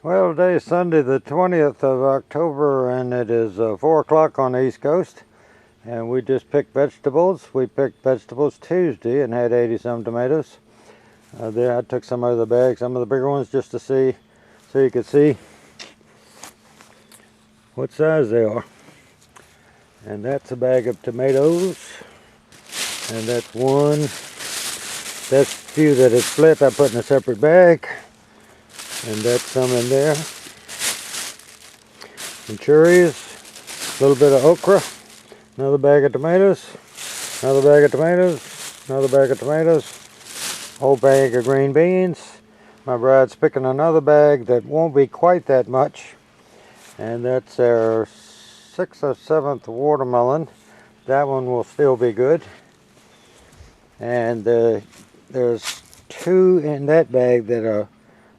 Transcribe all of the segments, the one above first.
Well, today is Sunday the 20th of October, and it is 4 o'clock on the East Coast. And we just picked vegetables. We picked vegetables Tuesday and had 80-some tomatoes. There, I took some out of the bag, some of the bigger ones, just to see, so you could see what size they are. And that's a bag of tomatoes. And that's one. That's a few that is split, I put in a separate bag. And that's some in there. Some cherries, a little bit of okra, another bag of tomatoes, another bag of tomatoes, another bag of tomatoes, whole bag of green beans. My bride's picking another bag that won't be quite that much. And that's our 6th or 7th watermelon. That one will still be good. And there's two in that bag that are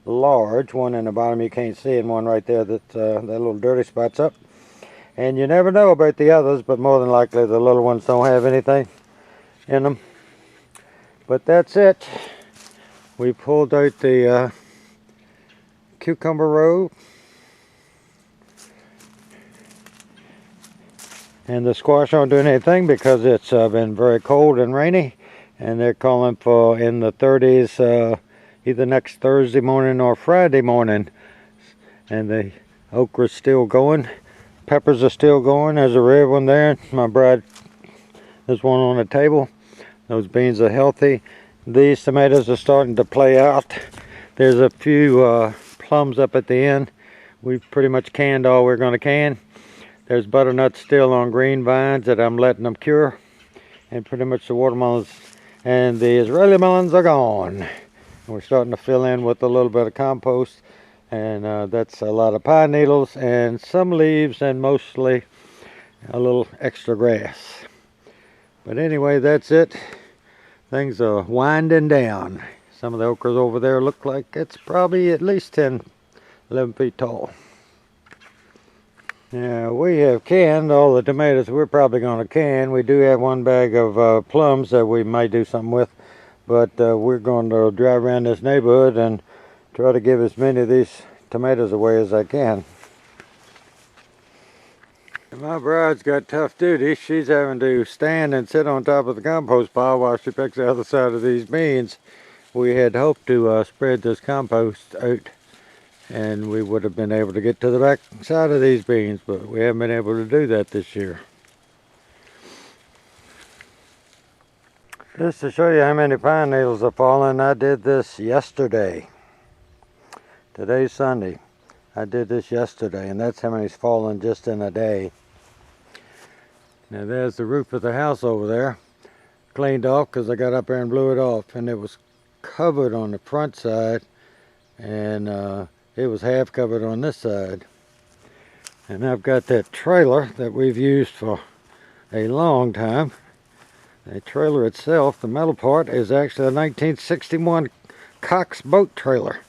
large, one in the bottom you can't see, and one right there that little dirty spot's up. And you never know about the others, but more than likely the little ones don't have anything in them. But that's it. We pulled out the cucumber row and the squash aren't doing anything because it's been very cold and rainy, and they're calling for in the 30s either next Thursday morning or Friday morning. And the okra's still going, peppers are still going. There's a red one there. My bride, there's one on the table. Those beans are healthy. These tomatoes are starting to play out. There's a few plums up at the end. We've pretty much canned all we're going to can. There's butternuts still on green vines that I'm letting them cure. And pretty much the watermelons and the Israeli melons are gone. We're starting to fill in with a little bit of compost, and that's a lot of pine needles and some leaves and mostly a little extra grass. But anyway, that's it. Things are winding down. Some of the okras over there look like it's probably at least 10, 11 feet tall. Now, we have canned all the tomatoes we're probably going to can. We do have one bag of plums that we might do something with. But we're going to drive around this neighborhood and try to give as many of these tomatoes away as I can. My bride's got tough duty. She's having to stand and sit on top of the compost pile while she picks the other side of these beans. We had hoped to spread this compost out, and we would have been able to get to the back side of these beans, but we haven't been able to do that this year. Just to show you how many pine needles are falling, I did this yesterday. Today's Sunday. I did this yesterday, and that's how many's fallen just in a day. Now there's the roof of the house over there. Cleaned off because I got up there and blew it off, and it was covered on the front side, and it was half covered on this side. And I've got that trailer that we've used for a long time. The trailer itself, the metal part, is actually a 1961 Cox boat trailer.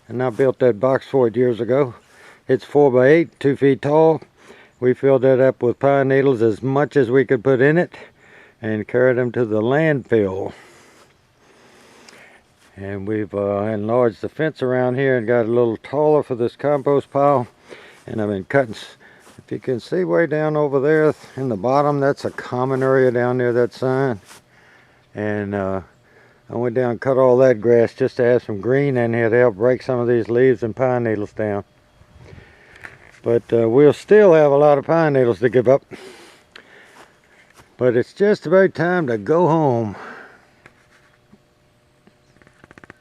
And I built that box for it years ago. It's 4x8, 2 feet tall. We filled that up with pine needles as much as we could put in it and carried them to the landfill. And we've enlarged the fence around here and got a little taller for this compost pile. And I've been cutting. If you can see way down over there in the bottom, that's a common area down near that sign. And I went down and cut all that grass just to have some green in here to help break some of these leaves and pine needles down. But we'll still have a lot of pine needles to give up. But it's just about time to go home.